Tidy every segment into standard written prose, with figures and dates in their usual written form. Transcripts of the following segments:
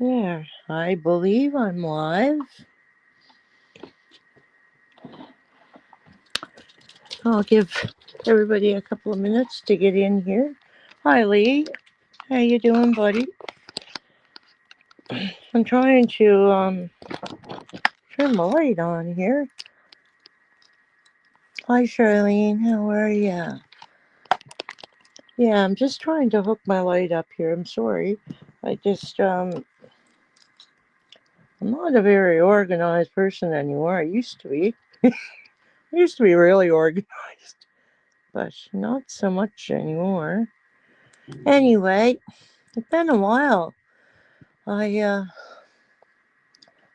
There, I believe I'm live. I'll give everybody a couple of minutes to get in here. Hi, Lee. How you doing, buddy? I'm trying to turn my light on here. Hi, Charlene. How are ya? Yeah, I'm just trying to hook my light up here. I'm sorry. I just I'm not a very organized person anymore. I used to be. I used to be really organized, but not so much anymore. Anyway, it's been a while. I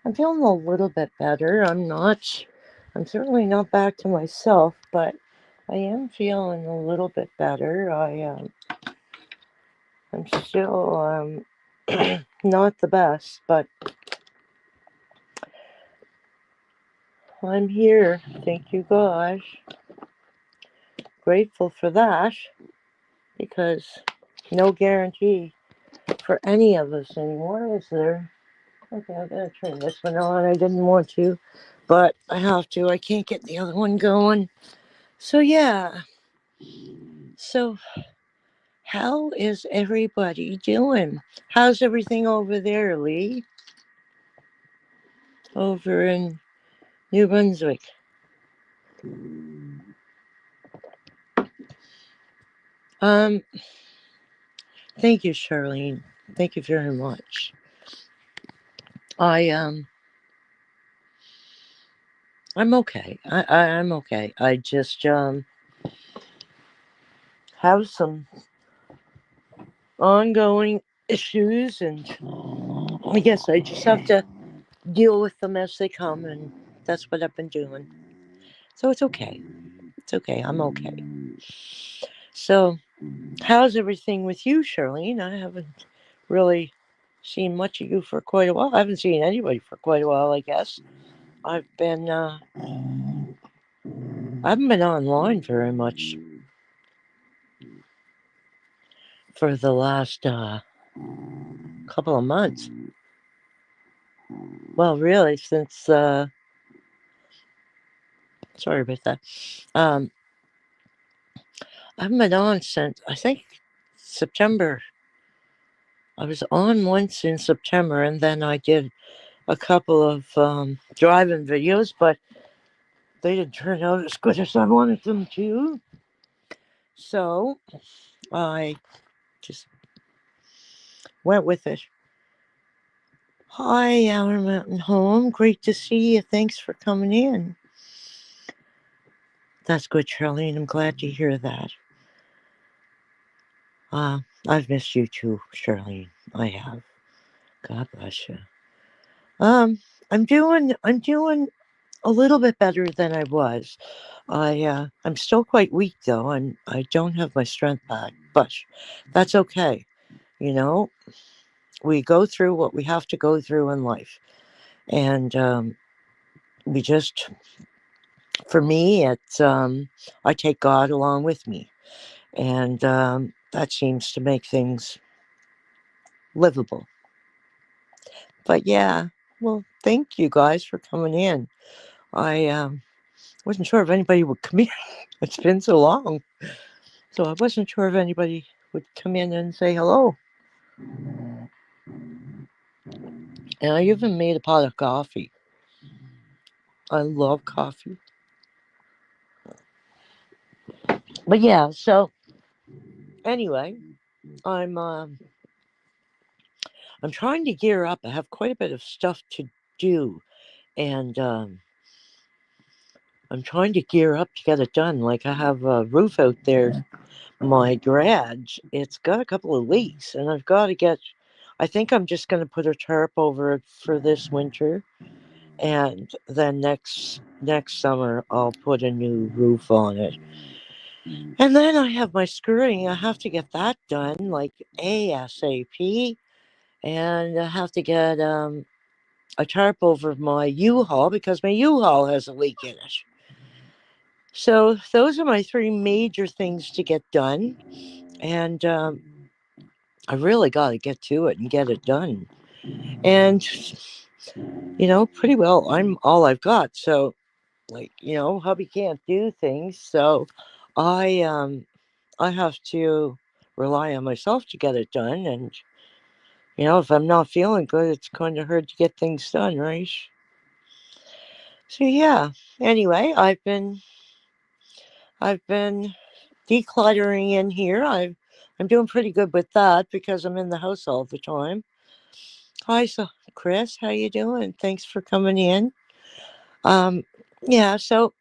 I'm feeling a little bit better. I'm certainly not back to myself, but I am feeling a little bit better. I'm still not the best, but I'm here. Thank you, gosh. Grateful for that because no guarantee for any of us anymore, is there? Okay, I'm gonna turn this one on. I didn't want to, but I have to. I can't get the other one going. So yeah. So how is everybody doing? How's everything over there, Lee? Over in New Brunswick. Um, thank you, Charlene. Thank you very much. I I'm okay. I'm okay. I just have some ongoing issues, and I guess I just have to deal with them as they come, and that's what I've been doing. So it's okay. It's okay. I'm okay. So, how's everything with you, Charlene? I haven't really seen much of you for quite a while. I haven't seen anybody for quite a while, I guess. I've been, I haven't been online very much for the last couple of months. Well, really, since, sorry about that. Um, I haven't been on since, I think, September. I was on once in September, and then I did a couple of driving videos, but they didn't turn out as good as I wanted them to. So I just went with it. Hi, Outer Mountain Home. Great to see you. Thanks for coming in. That's good, Charlene. I'm glad to hear that. Uh, I've missed you too, Charlene. I have. God bless you. Um, I'm doing a little bit better than I was. I'm still quite weak though, and I don't have my strength back, but that's okay. You know, we go through what we have to go through in life, and we just, for me, it's I take God along with me, and that seems to make things livable. But yeah, well, thank you guys for coming in. I wasn't sure if anybody would come in. It's been so long. So I wasn't sure if anybody would come in and say hello. And I even made a pot of coffee. I love coffee. But yeah, so anyway, I'm um I'm trying to gear up. I have quite a bit of stuff to do, and I'm trying to gear up to get it done. Like I have a roof out there, my garage. It's got a couple of leaks, and I've got to get. I think I'm just going to put a tarp over it for this winter, and then next summer I'll put a new roof on it. And then I have my screwing. I have to get that done like ASAP, and I have to get a tarp over my U-Haul because my U-Haul has a leak in it. So those are my three major things to get done, and I really got to get to it and get it done. And, pretty well, I'm all I've got. So, like, hubby can't do things. So I have to rely on myself to get it done. And, if I'm not feeling good, it's kind of hard to get things done, right? So yeah. Anyway, I've been decluttering in here. I'm doing pretty good with that because I'm in the house all the time. Hi, so Chris, how you doing? Thanks for coming in. Um, yeah, so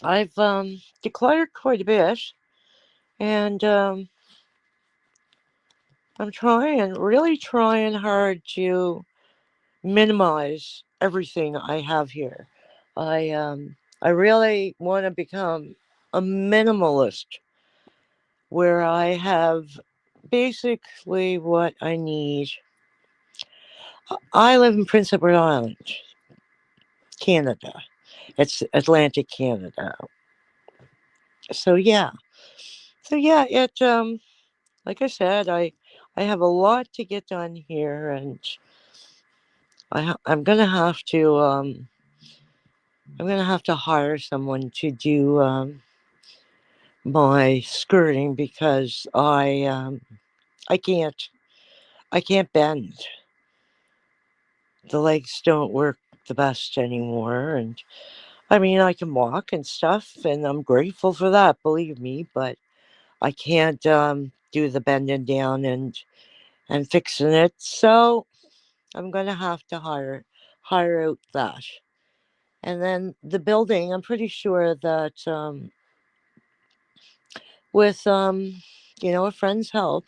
I've decluttered quite a bit, and I'm really trying hard to minimize everything I have here. I really want to become a minimalist where I have basically what I need. I live in Prince Edward Island, Canada. It's Atlantic Canada. So yeah. So yeah, it like I said, I have a lot to get done here, and I'm gonna have to hire someone to do my skirting because I can't I can't bend. The legs don't work the best anymore, and I mean I can walk and stuff, and I'm grateful for that. Believe me, but I can't do the bending down and fixing it. So I'm gonna have to hire out that. And then the building, I'm pretty sure that with a friend's help,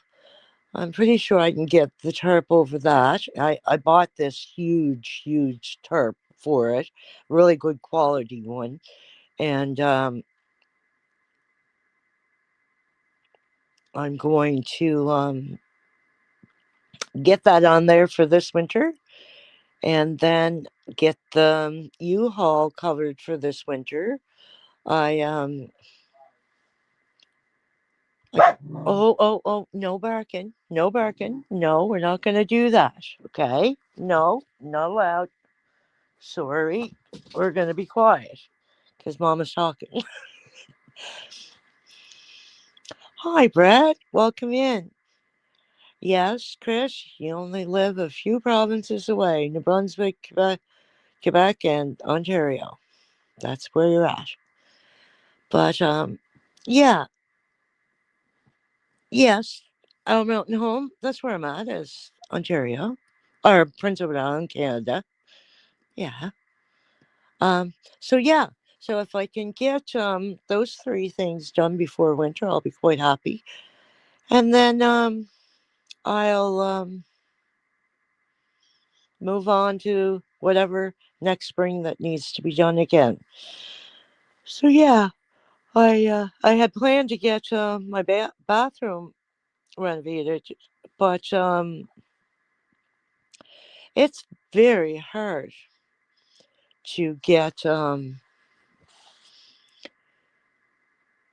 I'm pretty sure I can get the tarp over that. I bought this huge tarp for it, really good quality one, and I'm going to get that on there for this winter, and then get the U-Haul covered for this winter. I oh, no barking, no barking. No, we're not going to do that. Okay, no, not allowed. Sorry, we're going to be quiet because Mama's talking. Hi, Brett. Welcome in. Yes, Chris, you only live a few provinces away: New Brunswick, Quebec, and Ontario. That's where you're at. But yeah, yes, Out Mountain Home. That's where I'm at. Is Ontario or Prince Edward Island, Canada? Yeah. So yeah. So if I can get those three things done before winter, I'll be quite happy. And then I'll move on to whatever next spring that needs to be done again. So yeah, I had planned to get my bathroom renovated, but it's very hard to get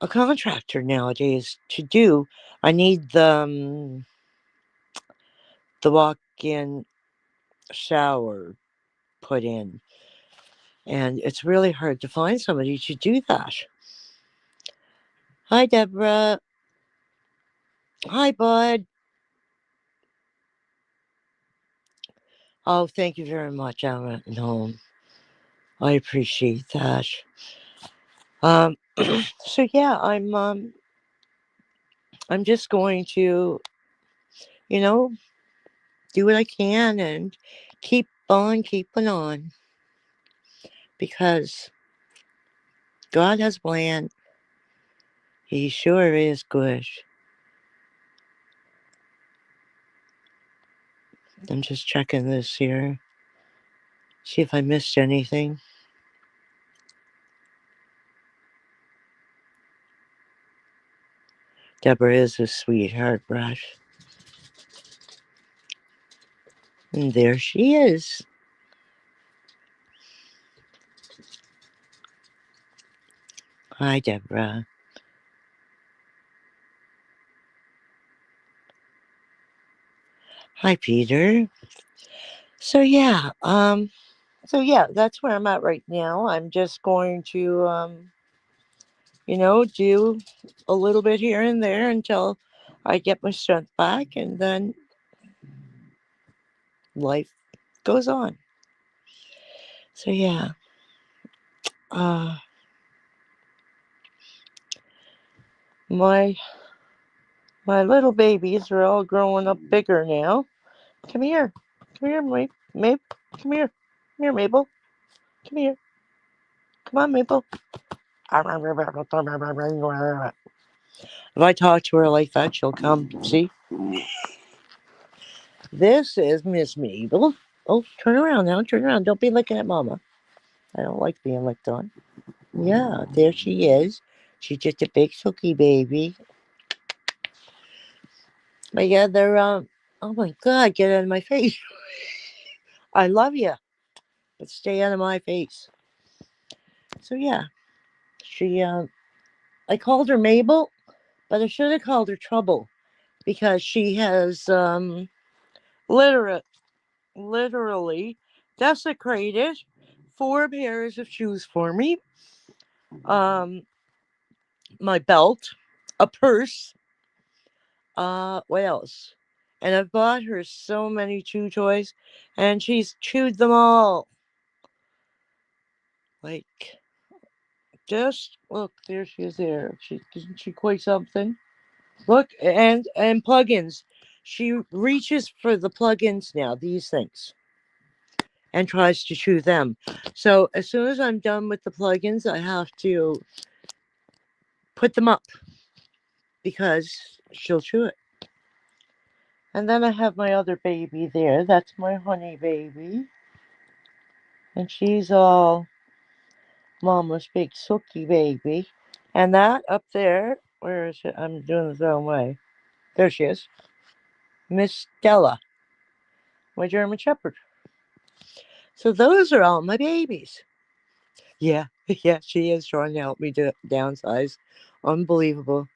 a contractor nowadays to do. I need the walk-in shower put in, and it's really hard to find somebody to do that. Hi, Deborah. Hi, Bud. Oh, thank you very much, Alan. No, I appreciate that. Um, so yeah, I'm just going to, you know, do what I can and keep on keeping on because God has a plan. He sure is good. I'm just checking this here, see if I missed anything. Deborah is a sweetheart, Brush. And there she is. Hi, Deborah. Hi, Peter. So yeah, that's where I'm at right now. I'm just going to, do a little bit here and there until I get my strength back, and then life goes on. So yeah, uh, my my little babies are all growing up bigger now. Come here, come here, Mape, come here, Mabel, come here, come on, Mabel. If I talk to her like that, she'll come. See, this is Miss Mabel. Oh, turn around now, turn around. Don't be looking at Mama. I don't like being licked on. Yeah, there she is. She's just a big silky baby. But yeah, they're oh my god, get out of my face. I love you, but stay out of my face. So yeah, she I called her Mabel, but I should have called her Trouble because she has literate literally desecrated 4 pairs of shoes for me. Um my belt, a purse, what else? And I've bought her so many chew toys and she's chewed them all. Like, just look, there she is there. She isn't she quite something? Look, and plugins. She reaches for the plugins now, these things, and tries to chew them. So as soon as I'm done with the plugins, I have to put them up because she'll chew it. And then I have my other baby there. That's my honey baby. And she's all mama's big sookie baby. And that up there, where is it? I'm doing the wrong way. There she is. Miss Stella, my German Shepherd. So those are all my babies. Yeah, yeah, she is trying to help me to downsize. Unbelievable.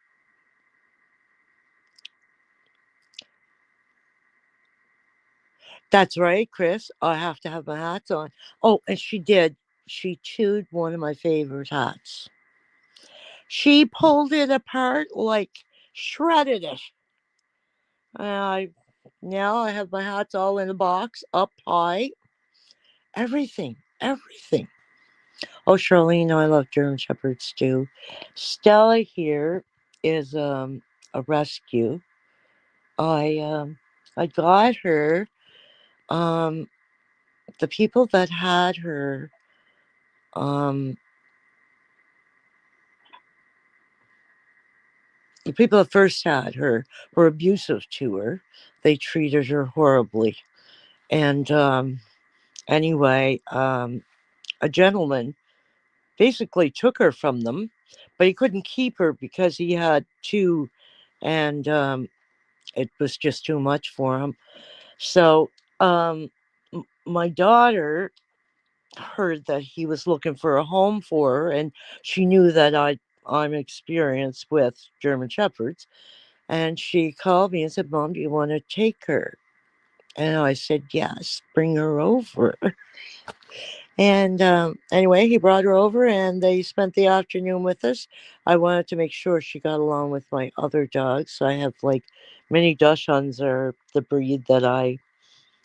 That's right, Chris. I have to have my hats on. Oh, and she did. She chewed one of my favorite hats. She pulled it apart, like shredded it. I now I have my hats all in a box, up high. Everything, everything. Oh, Charlene, I love German Shepherds too. Stella here is a rescue. I um I got her. Um, the people that had her, um, the people that first had her were abusive to her. They treated her horribly. And anyway, a gentleman basically took her from them, but he couldn't keep her because he had two, and it was just too much for him. So my daughter heard that he was looking for a home for her, and she knew that I'm experienced with German Shepherds, and she called me and said, "Mom, do you want to take her?" And I said, "Yes, bring her over." And anyway, he brought her over, and they spent the afternoon with us. I wanted to make sure she got along with my other dogs. I have like mini Dachshunds are the breed that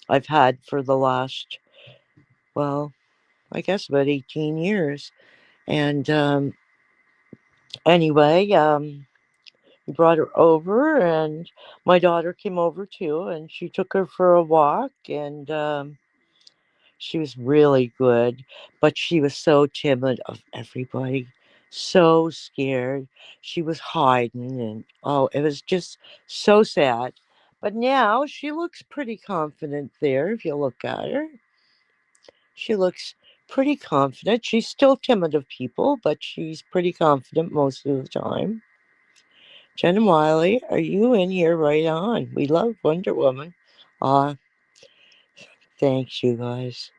I've had for the last, well, I guess about 18 years. And anyway, he brought her over, and my daughter came over too, and she took her for a walk, and she was really good, but she was so timid of everybody, so scared. She was hiding, and oh, it was just so sad. But now she looks pretty confident there. If you look at her, she looks pretty confident. She's still timid of people, but she's pretty confident most of the time. Jen and Wiley, are you in here right on? We love Wonder Woman. Ah, thanks, you guys.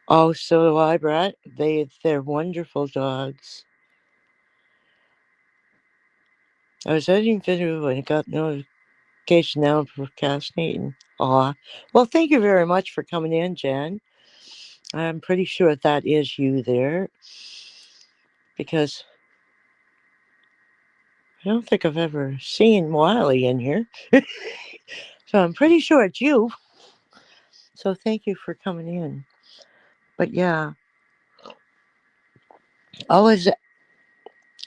Oh, so do I, Brett. They're wonderful dogs. I was editing video and it got notified. case now I'm procrastinating. Aw. Well, thank you very much for coming in, Jen. I'm pretty sure that is you there because I don't think I've ever seen Wiley in here. So I'm pretty sure it's you. So thank you for coming in. But yeah, always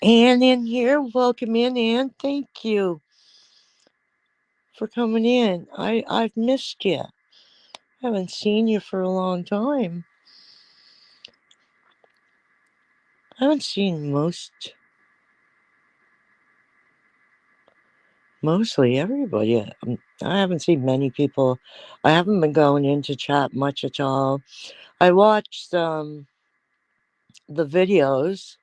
Anne in here. Welcome in, Anne. Thank you for coming in. I've missed you. Haven't seen you for a long time. I haven't seen mostly everybody. I haven't seen many people. I haven't been going into chat much at all. I watched the videos.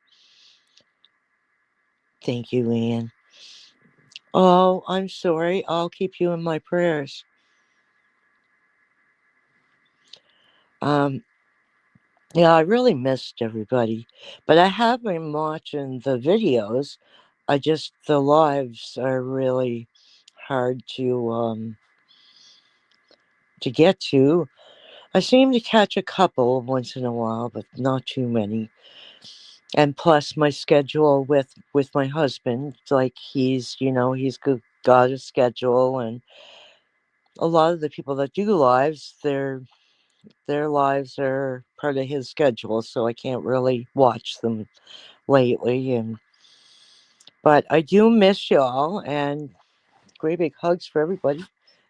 Thank you, Anne. Oh, I'm sorry. I'll keep you in my prayers. Um, yeah, I really missed everybody, but I have been watching the videos. The lives are really hard to get to. I seem to catch a couple once in a while, but not too many. And plus, my schedule with my husband, like got a schedule, and a lot of the people that do lives, their lives are part of his schedule, so I can't really watch them lately. But I do miss y'all, and great big hugs for everybody,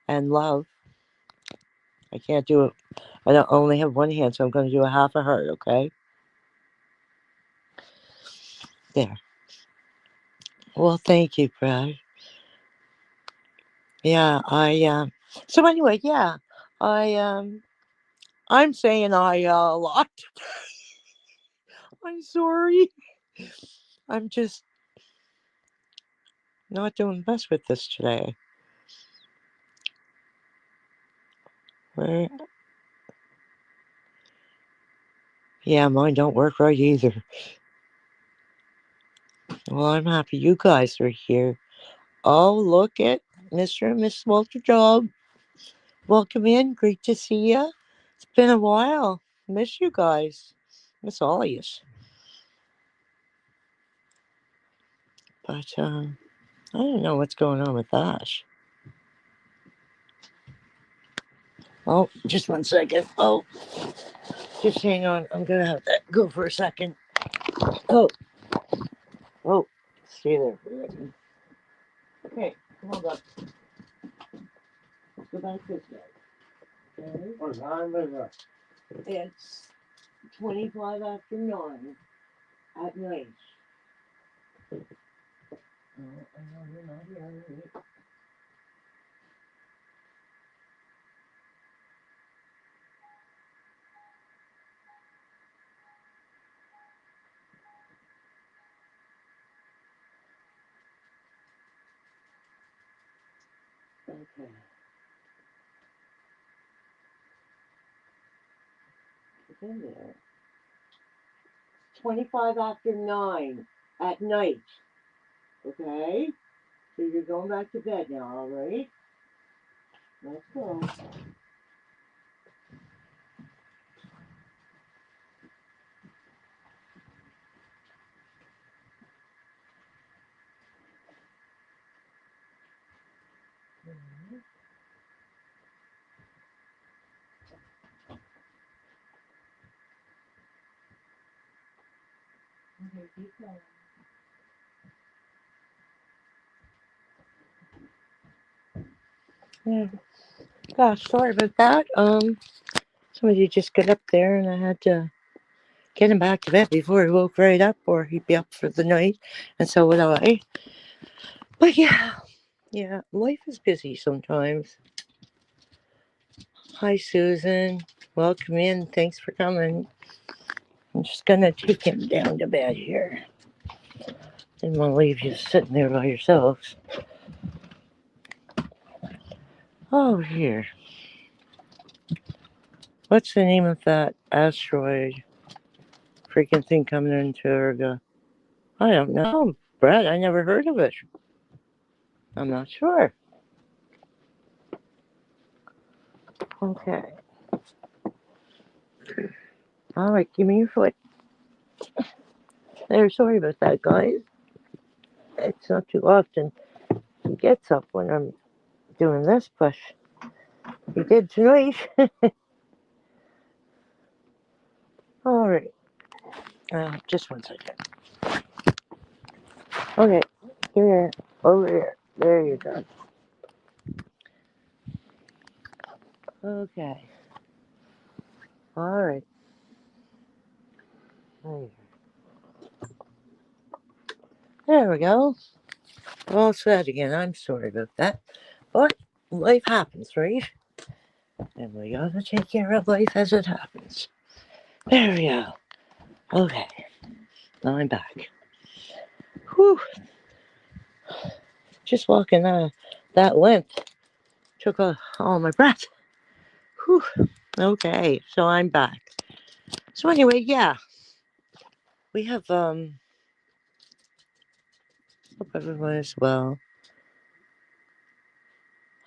and love. I can't do it. I don't only have one hand, so I'm going to do a half a heart. Okay, there. Well, thank you, Brad. Yeah, So anyway, yeah, I I'm saying I a lot. I'm sorry. I'm just not doing best with this today. Where? Yeah, mine don't work right either. Well, I'm happy you guys are here. Oh, look at Mr. and Miss Walter Dog. Welcome in. Great to see you. It's been a while. Miss you guys. Miss all of you. But I don't know what's going on with that. Oh, just one second. Oh, just hang on. I'm gonna have to go for a second. Oh, oh, stay there for a second. Okay, hold up. Let's go back this way. Okay. It's 25 after 9 at night. Oh, I know you're not hearing me. Okay. It's in there. 25 after 9 at night. Okay? So you're going back to bed now, alright? Let's go. Okay, keep going. Yeah. Gosh, sorry about that. Somebody just got up there and I had to get him back to bed before he woke right up or he'd be up for the night. And so would I. But yeah, life is busy sometimes. Hi, Susan. Welcome in. Thanks for coming. I'm just gonna take him down to bed here. Didn't want to leave you sitting there by yourselves. Oh, here. What's the name of that asteroid freaking thing coming into Urga? I don't know. Brad, I never heard of it. I'm not sure. Okay. All right, give me your foot. There, sorry about that, guys. It's not too often he gets up when I'm doing this, but he did tonight. All right. Just one second. Okay, here, over here. There you go. Okay. All right. There we go. All set again. I'm sorry about that. But life happens, right? And we gotta take care of life as it happens. There we go. Okay. Now I'm back. Whew. Just walking that length took all my breath. Whew. Okay, so I'm back. So anyway, yeah. We have hope everyone is well.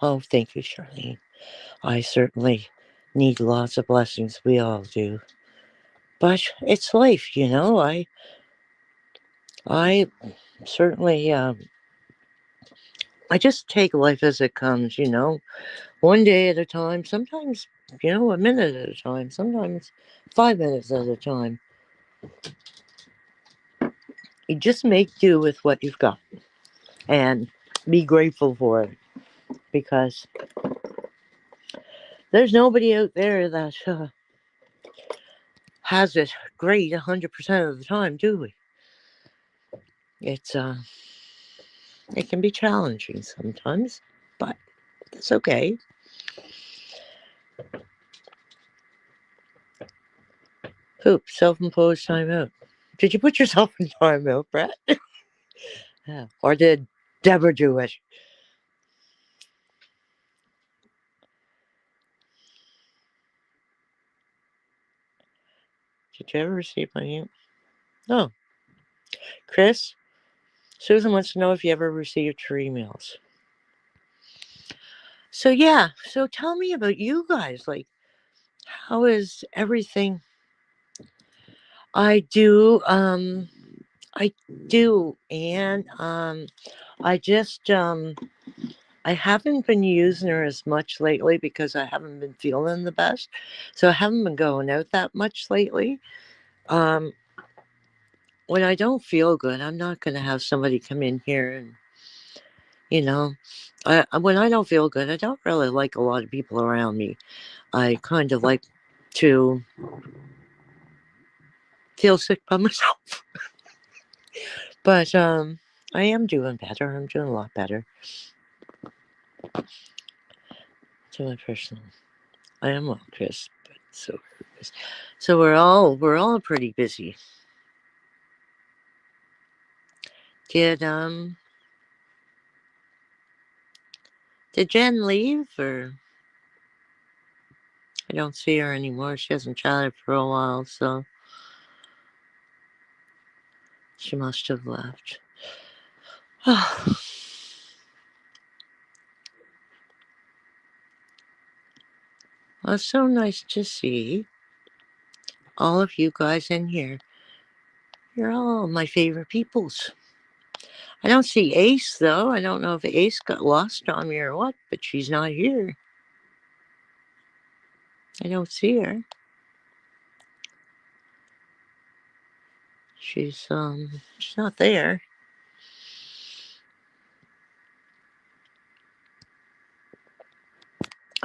Oh, thank you, Charlene. I certainly need lots of blessings. We all do. But it's life, you know. I certainly I just take life as it comes, you know. One day at a time, sometimes, you know, a minute at a time, sometimes 5 minutes at a time. You just make do with what you've got and be grateful for it because there's nobody out there that has it great 100% of the time, do we? It's it can be challenging sometimes, but it's okay. Poop, self-imposed timeout. Did you put yourself in timeout, Brett? Yeah. Or did Deborah do it? Did you ever receive my email? No. Chris, Susan wants to know if you ever received her emails. So yeah, so tell me about you guys. Like, how is everything? I do, I do, and I just I haven't been using her as much lately because I haven't been feeling the best, so I haven't been going out that much lately. Um, when I don't feel good, I'm not going to have somebody come in here and, you know, when I don't feel good, I don't really like a lot of people around me. I kind of like to feel sick by myself. But I am doing better. I'm doing a lot better. To my personal, I am well, Chris. But so we're all pretty busy. Did did Jen leave or I don't see her anymore. She hasn't chatted for a while, so she must have left. Oh, well, it's so nice to see all of you guys in here. You're all my favorite peoples. I don't see Ace though. I don't know if Ace got lost on me or what, but she's not here. I don't see her. She's not there.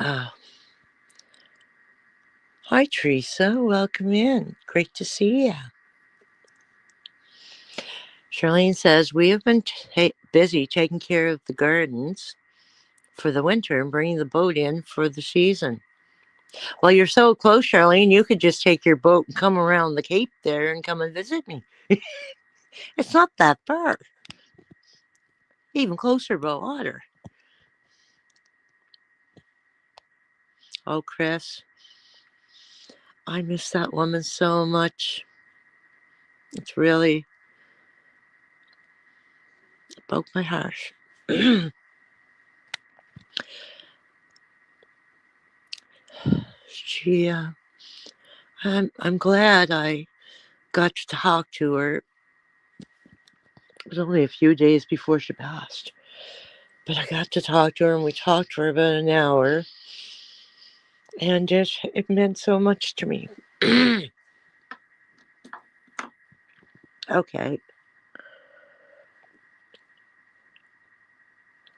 Ah, hi Teresa, welcome in. Great to see you. Charlene says we have been busy taking care of the gardens for the winter and bringing the boat in for the season. Well, you're so close, Charlene. You could just take your boat and come around the Cape there and come and visit me. It's not that far. Even closer by water. Oh, Chris, I miss that woman so much. It's really broke my heart. I'm glad I got to talk to her. It was only a few days before she passed. But I got to talk to her, and we talked for about an hour. And it meant so much to me. Okay.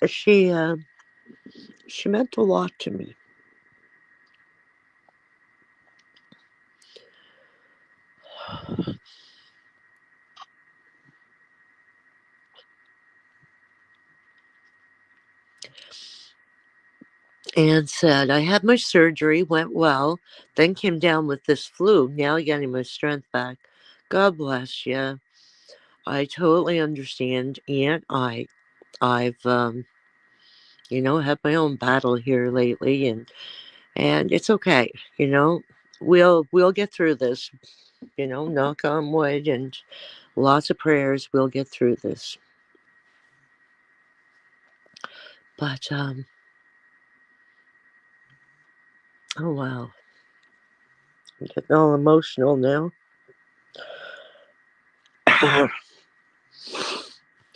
She, uh, she meant a lot to me. Anne said, I had my surgery, went well, then came down with this flu, now getting my strength back. God bless you. I totally understand, Aunt. I've had my own battle here lately, and it's okay. We'll get through this. Knock on wood and lots of prayers. We'll get through this. But oh wow, I'm getting all emotional now.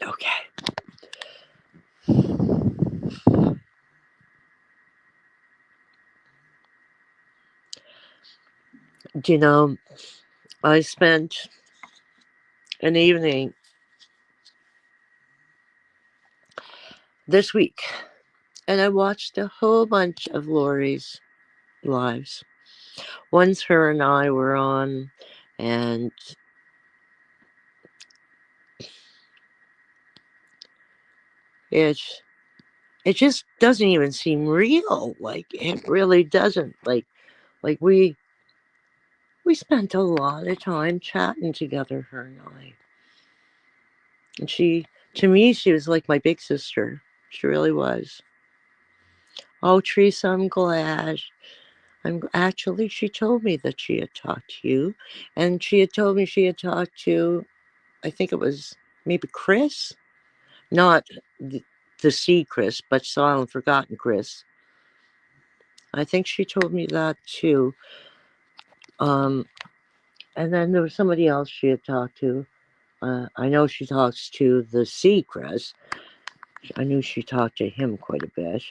Okay. You know, I spent an evening this week and I watched a whole bunch of Lori's lives. Ones her and I were on, and it it just doesn't even seem real. Like it really doesn't. Like we spent a lot of time chatting together, her and I. And to me, she was like my big sister. She really was. Oh, Teresa, I'm glad. She told me that she had talked to you, and she had told me she had talked to, I think it was maybe Chris, not the C Chris, but Silent Forgotten Chris. I think she told me that too. Um, and then there was somebody else she had talked to. I know she talks to the C Chris. I knew she talked to him quite a bit.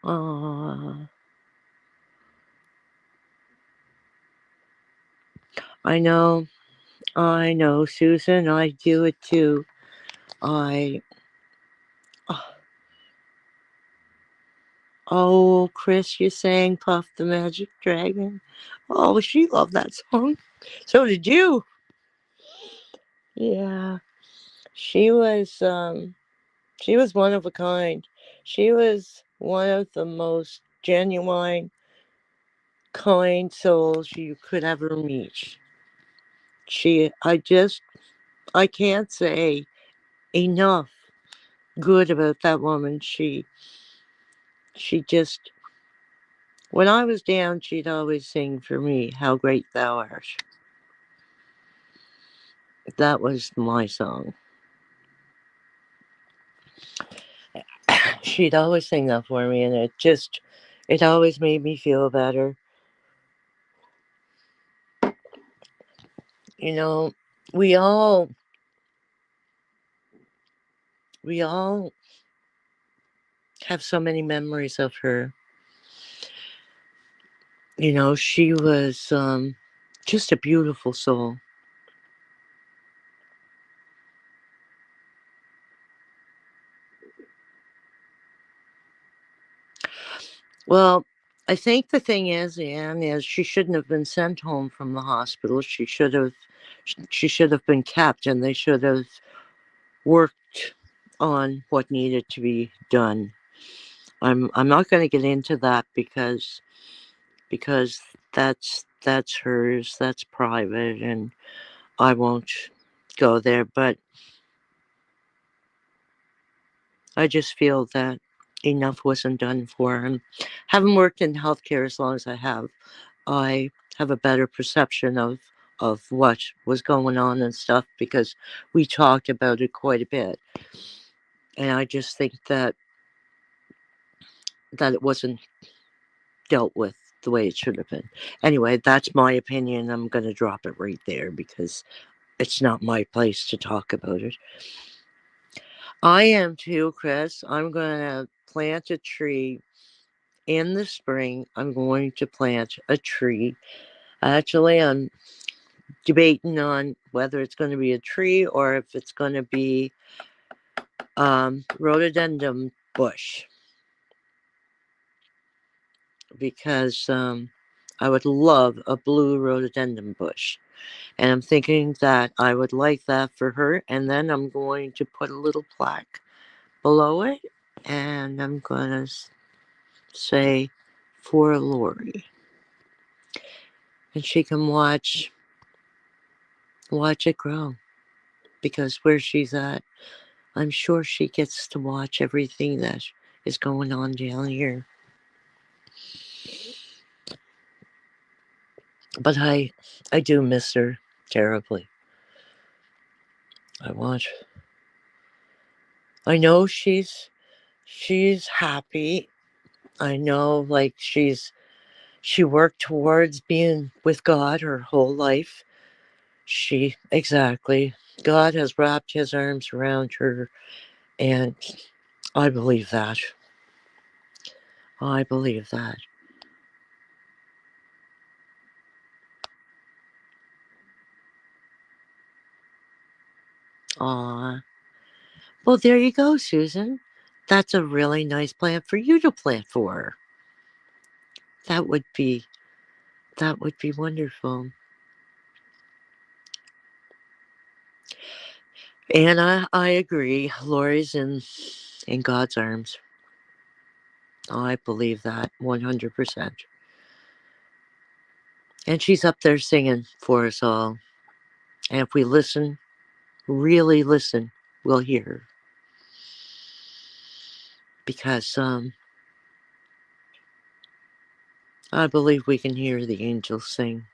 Uh, I know, I know, Susan. I do it too. I. Oh, Chris, you sang Puff the Magic Dragon. Oh, she loved that song. So did you. Yeah. She was she was one of a kind. She was one of the most genuine, kind souls you could ever meet. I can't say enough good about that woman. She just, when I was down, she'd always sing for me, How Great Thou Art. That was my song. She'd always sing that for me, and it always made me feel better. You know, we all, we all have so many memories of her. She was just a beautiful soul. Well, I think the thing is, Anne, is she shouldn't have been sent home from the hospital. She should have been kept, and they should have worked on what needed to be done. I'm not going to get into that because that's hers, that's private, and I won't go there. But I just feel that enough wasn't done for him. Having worked in healthcare as long as I have a better perception of of what was going on and stuff because we talked about it quite a bit. And I just think that it wasn't dealt with the way it should have been. Anyway, that's my opinion. I'm going to drop it right there because it's not my place to talk about it. I am too, Chris. I'm going to plant a tree in the spring. I'm going to plant a tree. Actually, I'm debating on whether it's going to be a tree or if it's going to be rhododendron bush because I would love a blue rhododendron bush. And I'm thinking that I would like that for her. And then I'm going to put a little plaque below it. And I'm going to say, for Lori. And she can watch it grow. Because where she's at, I'm sure she gets to watch everything that is going on down here. But I do miss her terribly. I know she's happy. I know like she worked towards being with God her whole life. Exactly. God has wrapped his arms around her, and I believe that. I believe that. Aw. Well, there you go, Susan. That's a really nice plant for you to plant for her. That would be wonderful. And I agree. Lori's in God's arms. I believe that 100%. And she's up there singing for us all. And if we listen, really listen, we'll hear her. Because I believe we can hear the angels sing.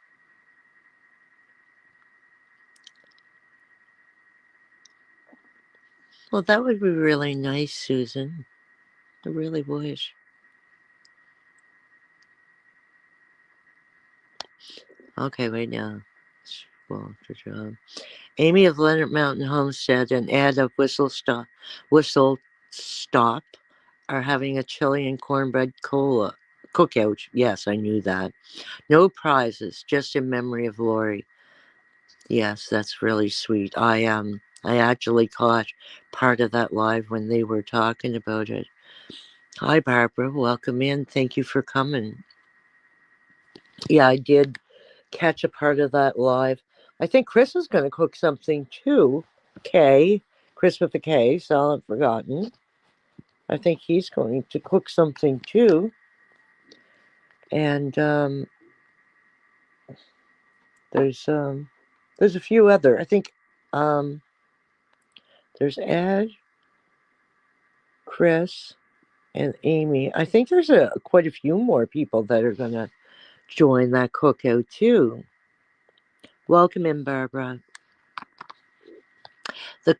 Well, that would be really nice, Susan. I really would. Okay, wait now. Well, good job. Amy of Leonard Mountain Homestead and Ed of Whistle Stop are having a chili and cornbread cola cookout. Yes, I knew that. No prizes, just in memory of Lori. Yes, that's really sweet. I actually caught part of that live when they were talking about it. Hi Barbara, welcome in. Thank you for coming. Yeah, I did catch a part of that live. I think Chris is going to cook something too. K, Chris with a K, so I've forgotten. I think he's going to cook something too. And there's a few other. I think there's Ed, Chris, and Amy. I think there's quite a few more people that are going to join that cookout too. Welcome in, Barbara. The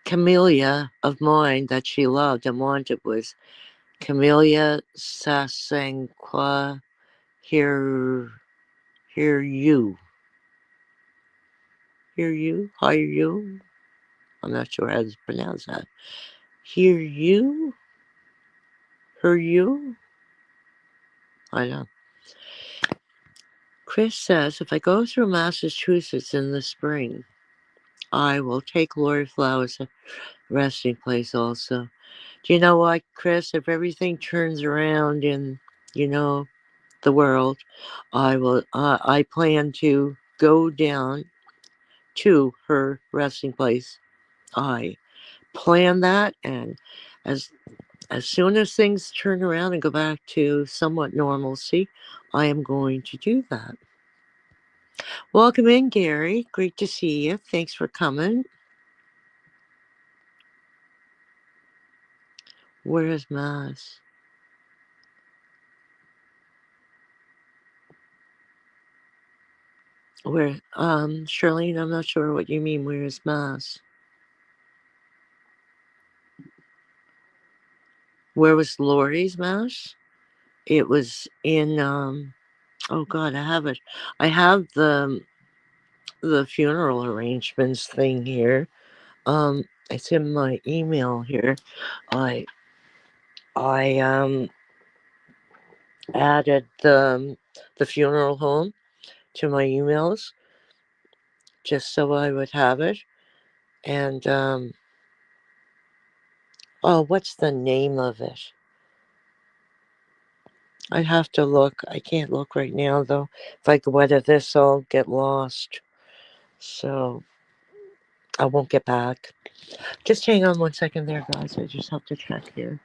camellia of mine that she loved and wanted was Camellia sasanqua here you. Hire you. I'm not sure how to pronounce that. Hear you? Her you? I know. Chris says if I go through Massachusetts in the spring, I will take Lori Flowers' resting place also. Do you know what, Chris? If everything turns around in, you know, the world, I will. I plan to go down to her resting place. I plan that, and as soon as things turn around and go back to somewhat normalcy, I am going to do that. Welcome in, Gary. Great to see you. Thanks for coming. Where is Mass? Where, Charlene, I'm not sure what you mean. Where is Mass? Where was Lori's Mass? It was in, oh God, I have it. I have the funeral arrangements thing here. It's in my email here. I I added the funeral home to my emails just so I would have it. And oh, what's the name of it? I'd have to look. I can't look right now though. If I go out of this, I'll get lost. So I won't get back. Just hang on 1 second there, guys. I just have to check here.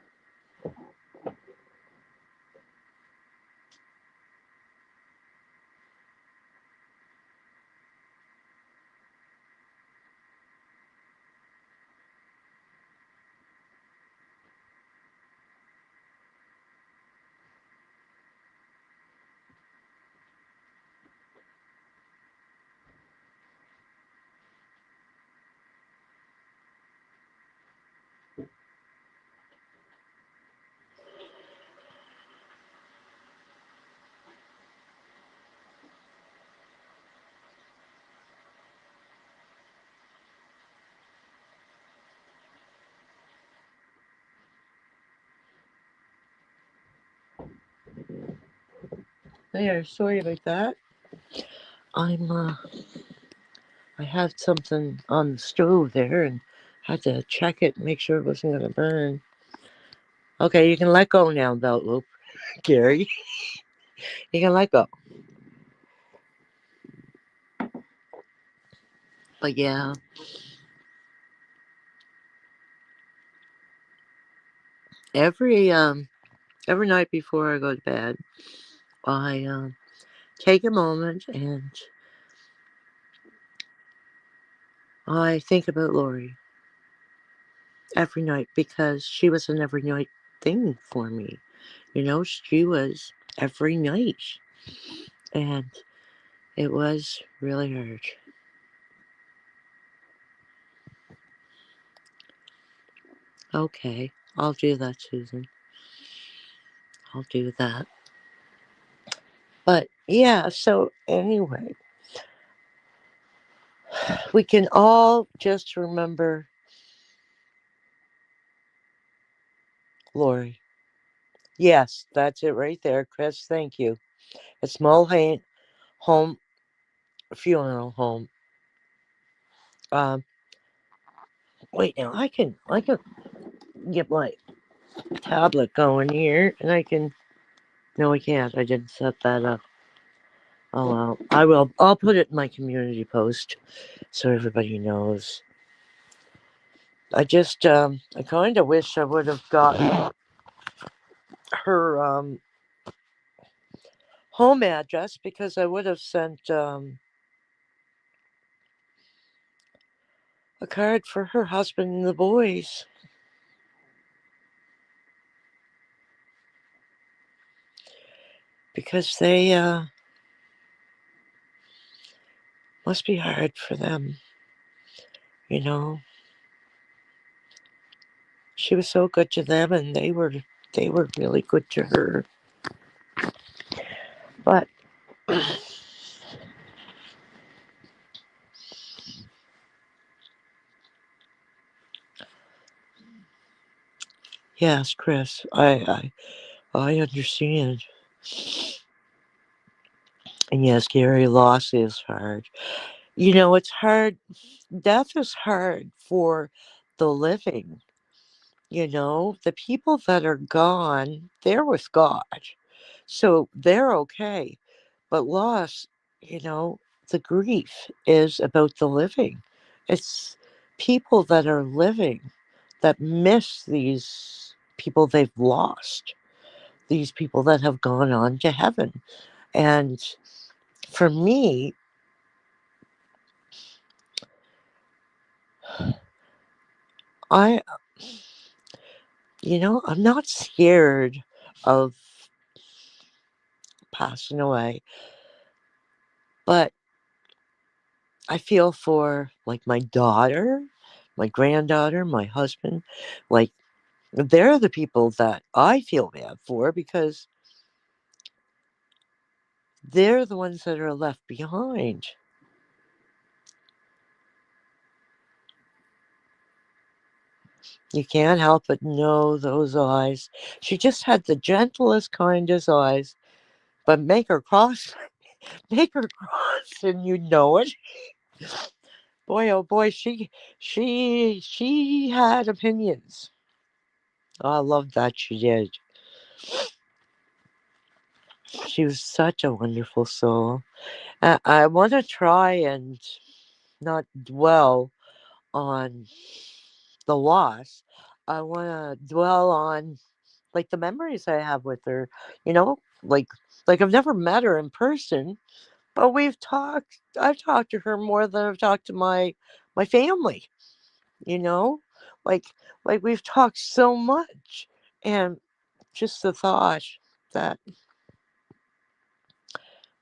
There, sorry about that. I had something on the stove there and had to check it and make sure it wasn't going to burn. Okay, you can let go now, belt loop. Gary, you can let go. But yeah, every um every night before I go to bed, I take a moment and I think about Lori every night because she was an every night thing for me. You know, she was every night, and it was really hard. Okay, I'll do that, Susan. I'll do that. But yeah, so anyway, we can all just remember Lori. Yes, that's it right there, Chris. Thank you. It's Mulhane Home Funeral Home. Um, wait now, I can get my tablet going here, and I can. No, I can't. I didn't set that up. Oh well, I will. I'll put it in my community post so everybody knows. I kind of wish I would have gotten her home address because I would have sent a card for her husband and the boys because they must be hard for them, you know. She was so good to them, and they were really good to her. But yes, Chris, I understand. And yes, Gary, loss is hard. You know, it's hard. Death is hard for the living. You know, the people that are gone, they're with God. So they're okay. But loss, you know, the grief is about the living. It's people that are living that miss these people they've lost, these people that have gone on to heaven. And for me, I, I'm not scared of passing away, but I feel for like my daughter, my granddaughter, my husband. Like they're the people that I feel bad for because they're the ones that are left behind. You can't help but know those eyes. She just had the gentlest, kindest eyes, but make her cross, make her cross, and you know it. Boy, oh boy, she had opinions. I love that she did. She was such a wonderful soul. I want to try and not dwell on the loss. I want to dwell on like the memories I have with her. You know, like I've never met her in person, but we've talked. I've talked to her more than I've talked to my family. You know, like like we've talked so much, and just the thought that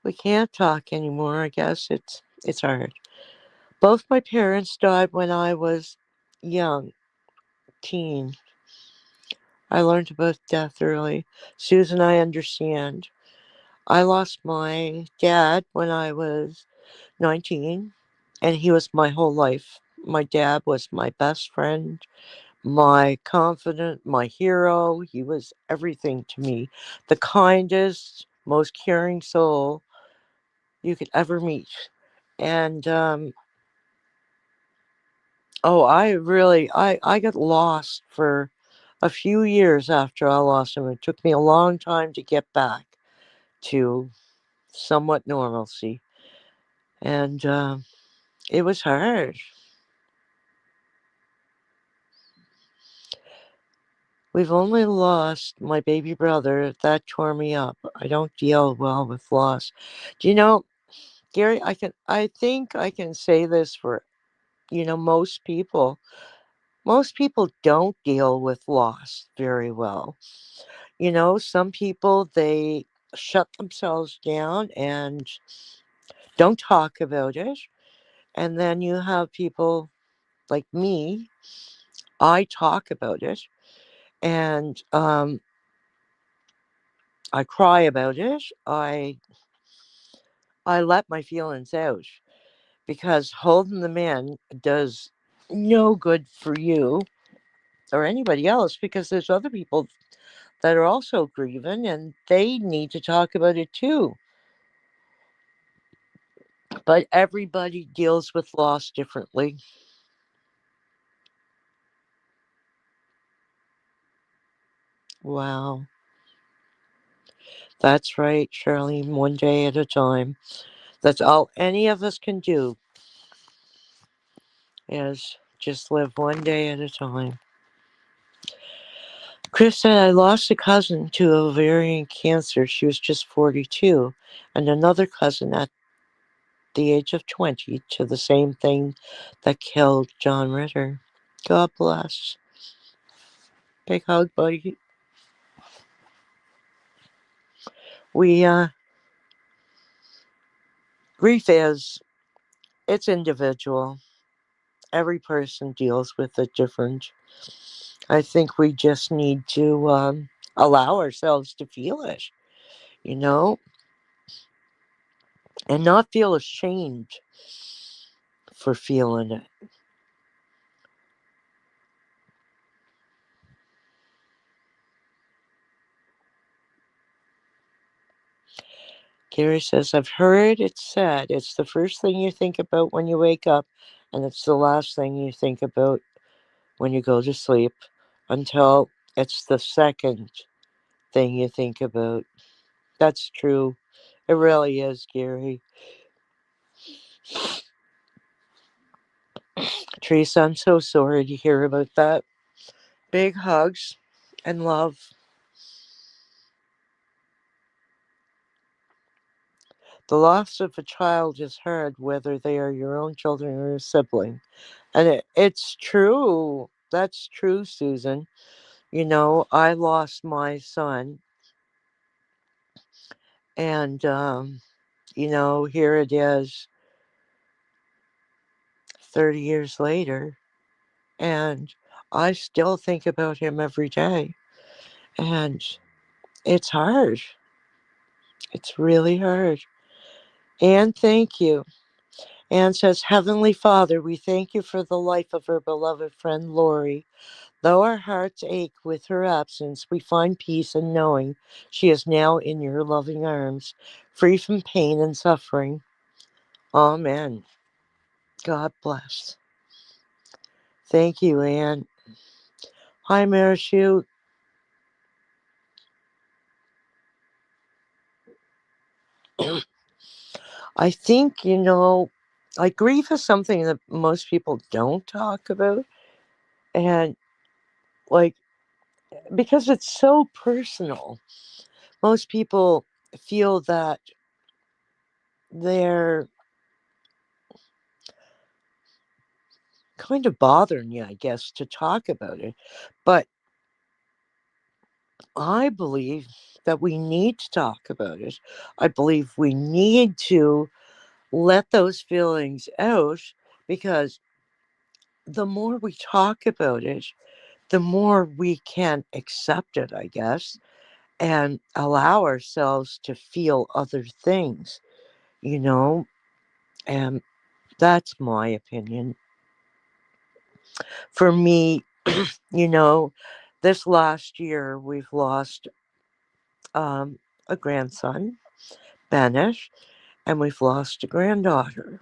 we can't talk anymore. I guess it's hard. Both my parents died when I was young, teen. I learned about death early. Susan, I understand. I lost my dad when I was 19, and he was my whole life. My dad was my best friend, my confidant, my hero. He was everything to me. The kindest, most caring soul you could ever meet. And oh, I got lost for a few years after I lost him. It took me a long time to get back to somewhat normalcy. And it was hard. We've only lost my baby brother. That tore me up. I don't deal well with loss. Do you know, Gary, I think I can say this for, most people. Most people don't deal with loss very well. Some people they shut themselves down and don't talk about it. And then you have people like me, I talk about it and I cry about it. I let my feelings out because holding them in does no good for you or anybody else because there's other people that are also grieving and they need to talk about it too. But everybody deals with loss differently. Wow. That's right, Charlene, one day at a time. That's all any of us can do is just live one day at a time. Chris said, I lost a cousin to ovarian cancer. She was just 42, and another cousin at the age of 20 to the same thing that killed John Ritter. God bless. Big hug, buddy. We, grief it's individual. Every person deals with it different. I think we just need to allow ourselves to feel it, you know, and not feel ashamed for feeling it. Gary says, I've heard it said it's the first thing you think about when you wake up, and it's the last thing you think about when you go to sleep until it's the second thing you think about. That's true. It really is, Gary. Teresa, I'm so sorry to hear about that. Big hugs and love. The loss of a child is hard, whether they are your own children or a sibling. And it's true. That's true, Susan. I lost my son, and here it is. 30 years later, and I still think about him every day. And it's hard. It's really hard. And thank you. Anne says, Heavenly Father, we thank you for the life of her beloved friend Lori. Though our hearts ache with her absence, we find peace in knowing she is now in your loving arms, free from pain and suffering. Amen. God bless. Thank you, Anne. Hi, Marachute. I think, like grief is something that most people don't talk about. And, like, because it's so personal, most people feel that they're kind of bothering you, I guess, to talk about it. But I believe that we need to talk about it. I believe we need to let those feelings out, because the more we talk about it, the more we can accept it, I guess, and allow ourselves to feel other things, you know? And that's my opinion. For me, you know, this last year we've lost um, a grandson, Bennett, and we've lost a granddaughter,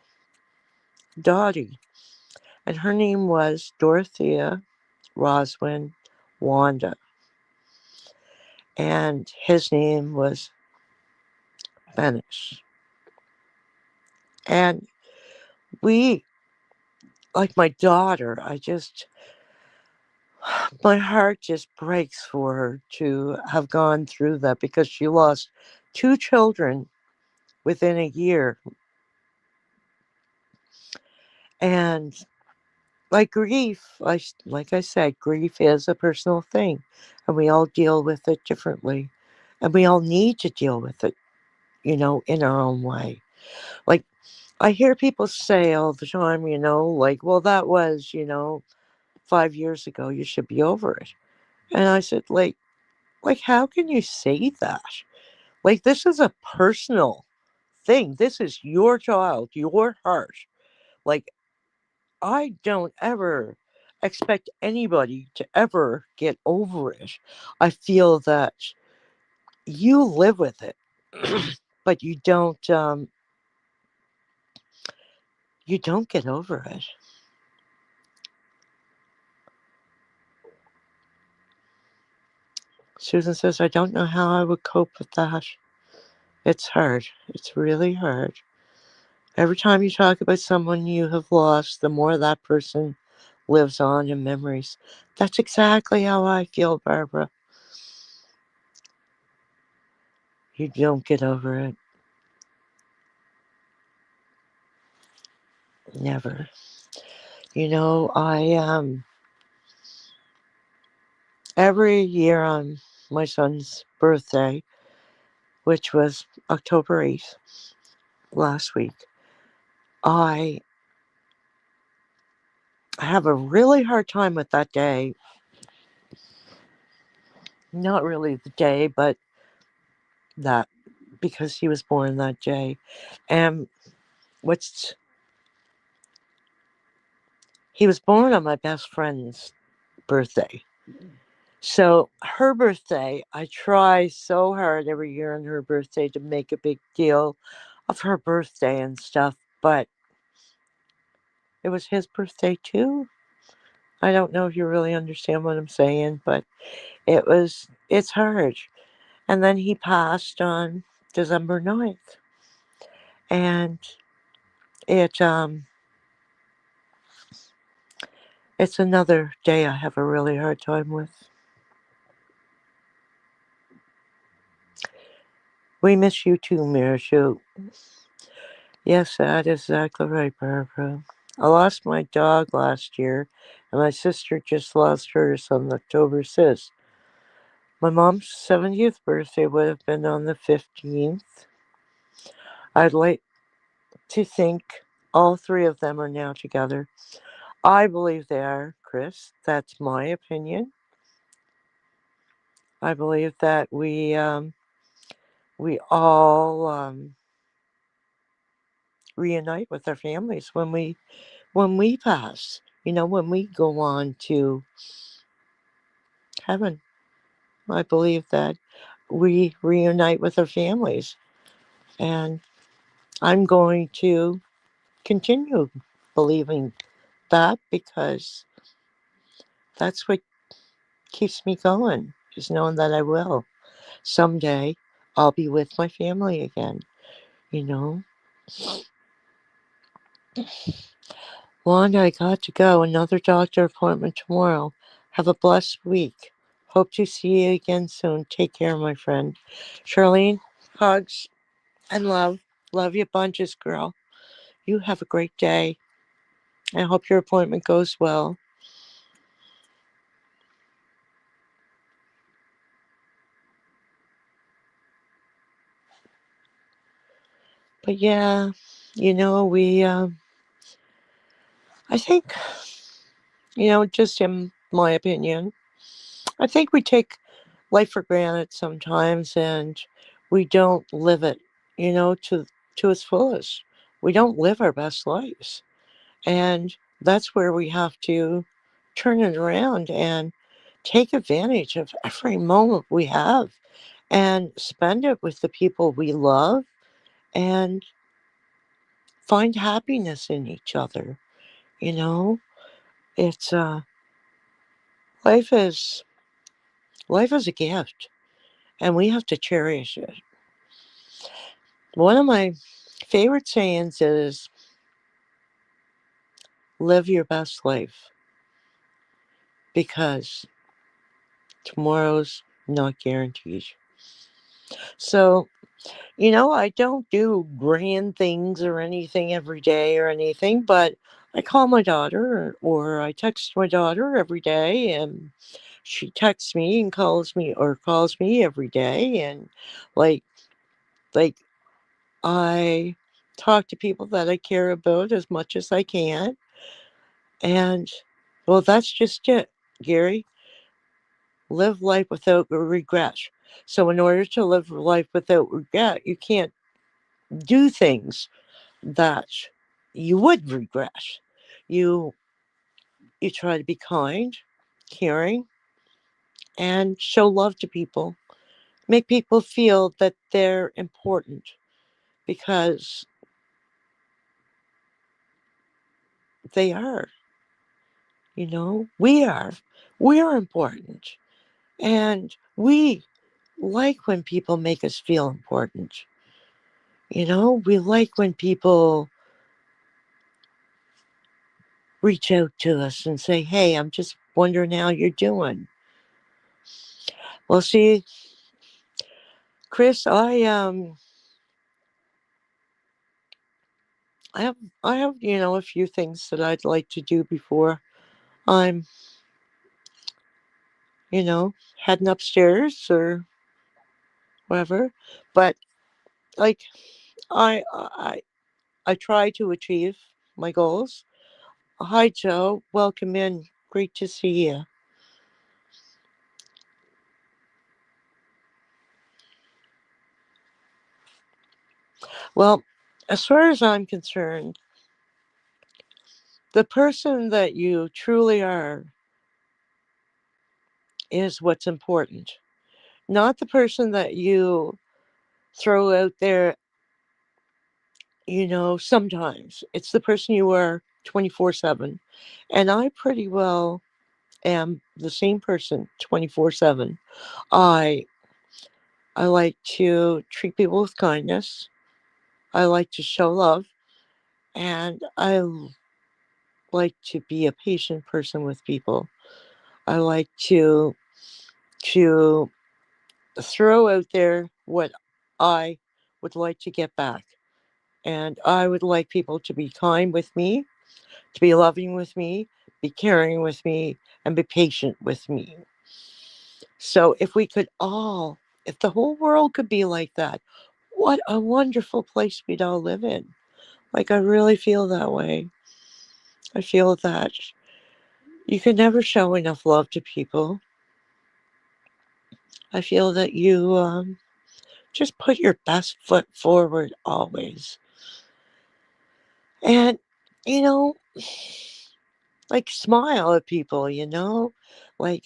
Dottie. And her name was Dorothea Roswin Wanda. And his name was Bennett. And we, like my daughter, my heart just breaks for her to have gone through that, because she lost two children within a year. And like grief, like I said, grief is a personal thing, and we all deal with it differently. And we all need to deal with it, in our own way. Like, I hear people say all the time, like, well, that was, 5 years ago, you should be over it. And I said, like, how can you say that? Like, this is a personal thing. This is your child, your heart. Like, I don't ever expect anybody to ever get over it. I feel that you live with it, but you don't get over it. Susan says, I don't know how I would cope with that. It's hard. It's really hard. Every time you talk about someone you have lost, the more that person lives on in memories. That's exactly how I feel, Barbara. You don't get over it. Never. I every year on my son's birthday, which was October 8th last week, I have a really hard time with that day. Not really the day, but that, because he was born that day. And what's he was born on my best friend's birthday. So her birthday, I try so hard every year on her birthday to make a big deal of her birthday and stuff, but it was his birthday too. I don't know if you really understand what I'm saying, but it's hard. And then he passed on December 9th. And it it's another day I have a really hard time with. We miss you too, Mirashu. Yes, that is exactly right, Barbara. I lost my dog last year, and my sister just lost hers on October 6th. My mom's 70th birthday would have been on the 15th. I'd like to think All three of them are now together. I believe they are, Chris. That's my opinion. I believe that we all reunite with our families when we pass. You know, when we go on to heaven. I believe that we reunite with our families, and I'm going to continue believing that because that's what keeps me going, is knowing that I will. Someday I'll be with my family again, you know. Wanda, I got to go. Another doctor appointment tomorrow. Have a blessed week. Hope to see you again soon. Take care, my friend. Charlene, hugs and love. Love you bunches, girl. You have a great day. I hope your appointment goes well. But yeah, you know, I think, just in my opinion, I think we take life for granted sometimes and we don't live it, to its fullest. We don't live our best lives. And that's where we have to turn it around and take advantage of every moment we have and spend it with the people we love and find happiness in each other. You know, it's life is life is a gift, and we have to cherish it. One of my favorite sayings is live your best life because tomorrow's not guaranteed. So, I don't do grand things or anything every day or anything, but I call my daughter or I text my daughter every day and she texts me and calls me every day and like like I talk to people that I care about as much as I can. And well, that's just it, Gary. Live life without regret. So in order to live life without regret, you can't do things that you would regret. You you try to be kind, caring, and show love to people. Make people feel that they're important because they are, we are. We are important. And we like when people make us feel important. We like when people reach out to us and say, "Hey, I'm just wondering how you're doing." Well, see, Chris, I have a few things that I'd like to do before I'm, heading upstairs or whatever. But like I I I try to achieve my goals. Hi, Joe. Welcome in. Great to see you. Well, as far as I'm concerned, the person that you truly are is what's important, not the person that you throw out there. Sometimes it's the person you are 24/7. And I pretty well am the same person 24/7. I I like to treat people with kindness. I like to show love, and like to be a patient person with people. I like to throw out there what I would like to get back. And I would like people to be kind with me, to be loving with me, be caring with me, and be patient with me. So if the whole world could be like that, what a wonderful place we'd all live in. Like, I really feel that way. I feel that you can never show enough love to people. I feel that you just put your best foot forward always. And, you know, like, smile at people, Like,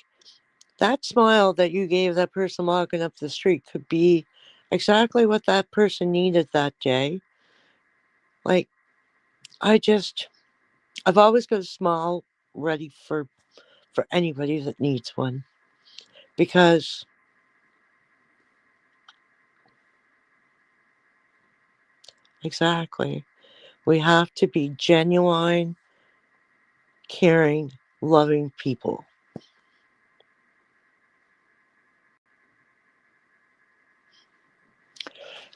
that smile that you gave that person walking up the street could be exactly what that person needed that day. Like, I just, I've always got a smile ready for anybody that needs one because exactly, we have to be genuine, caring, loving people.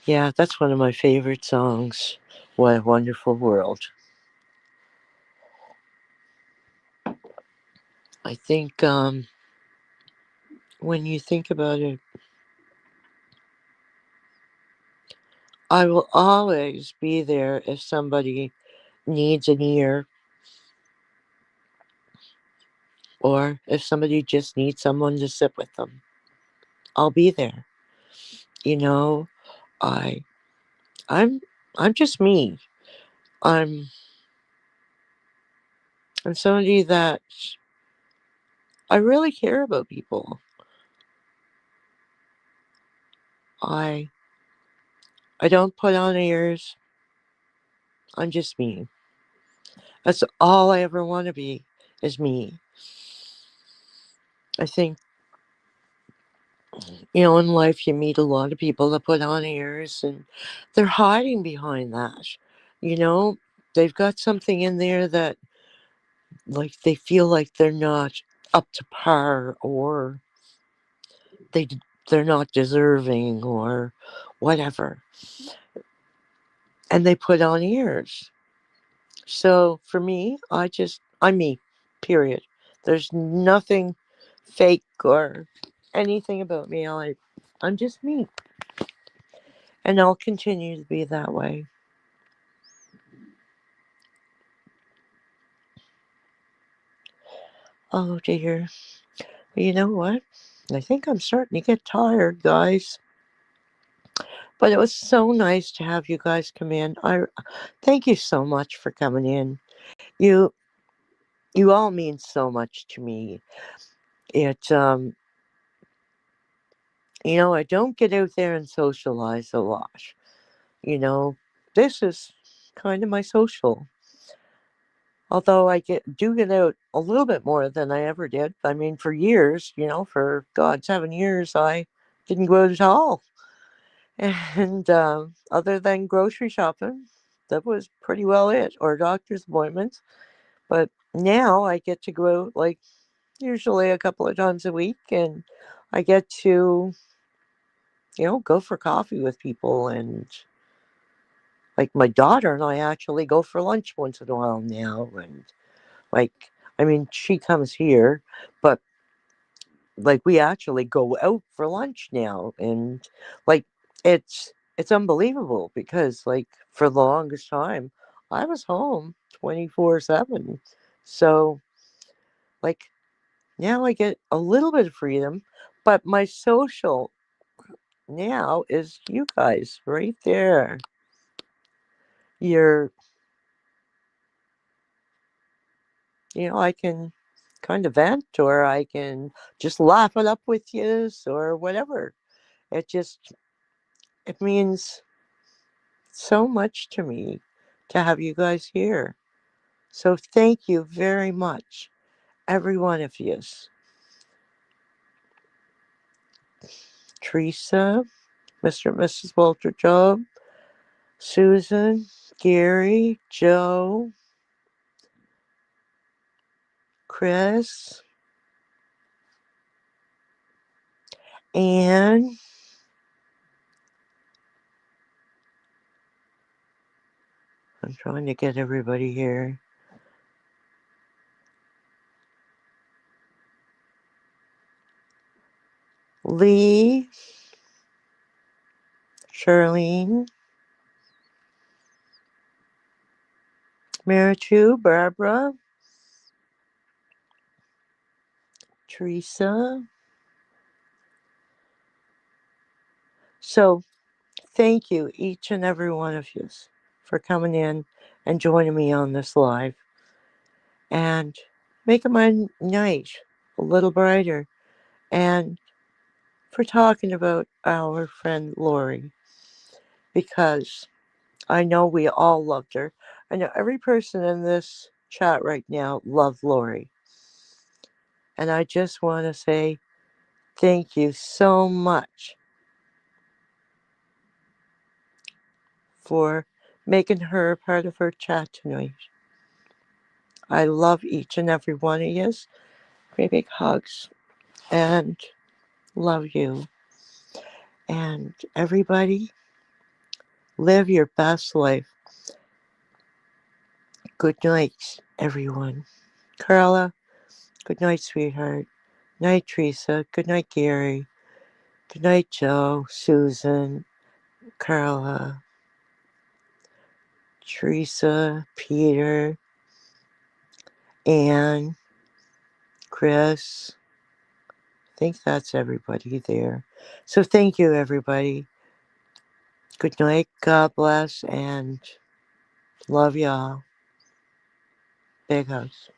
Yeah, that's one of my favorite songs. What a Wonderful World. I think when you think about it, I will always be there if somebody needs an ear or if somebody just needs someone to sit with them. I'll be there. You know, I I'm I'm just me. I'm I'm somebody that I really care about people. I I don't put on airs. I'm just me. That's all I ever want to be is me. I think, in life you meet a lot of people that put on airs and they're hiding behind that. You know, they've got something in there that like they feel like they're not up to par or they they're not deserving or whatever. And they put on airs. So for me, I'm me. Period. There's nothing fake or anything about me. I'm just me. And I'll continue to be that way. Oh dear. You know what? I think I'm starting to get tired, guys. But it was so nice to have you guys come in. I thank you so much for coming in. You you all mean so much to me. It I don't get out there and socialize a lot. You know, this is kind of my social. Although I do get out a little bit more than I ever did. I mean, for years, for God, 7 years, I didn't go out at all. And other than grocery shopping, that was pretty well it, or doctor's appointments. But now I get to go out like usually a couple of times a week, and I get to, go for coffee with people. And like my daughter and I actually go for lunch once in a while now. And like, I mean, she comes here, but like we actually go out for lunch now. And like, it's unbelievable because like for the longest time I was home 24/7. So like now I get a little bit of freedom, but my social now is you guys right there. You're, I can kind of vent or I can just laugh it up with you or whatever. It just, it means so much to me to have you guys here. So thank you very much, every one of you. Teresa, Mr. and Mrs. Walter Job, Susan, Gary, Joe, Chris, Anne. I'm trying to get everybody here. Lee, Charlene, Marichu, Barbara, Teresa. So thank you, each and every one of you, for coming in and joining me on this live and making my night a little brighter, and for talking about our friend Lori, because I know we all loved her. I know every person in this chat right now loved Lori. And I just want to say thank you so much for making her a part of her chat tonight. I love each and every one of you. Great big hugs. And love you. And everybody, live your best life. Good night, everyone. Carla, good night, sweetheart. Night, Teresa. Good night, Gary. Good night, Joe, Susan, Carla, Teresa, Peter, Anne, Chris. I think that's everybody there. So thank you, everybody. Good night. God bless and love y'all. Big hugs.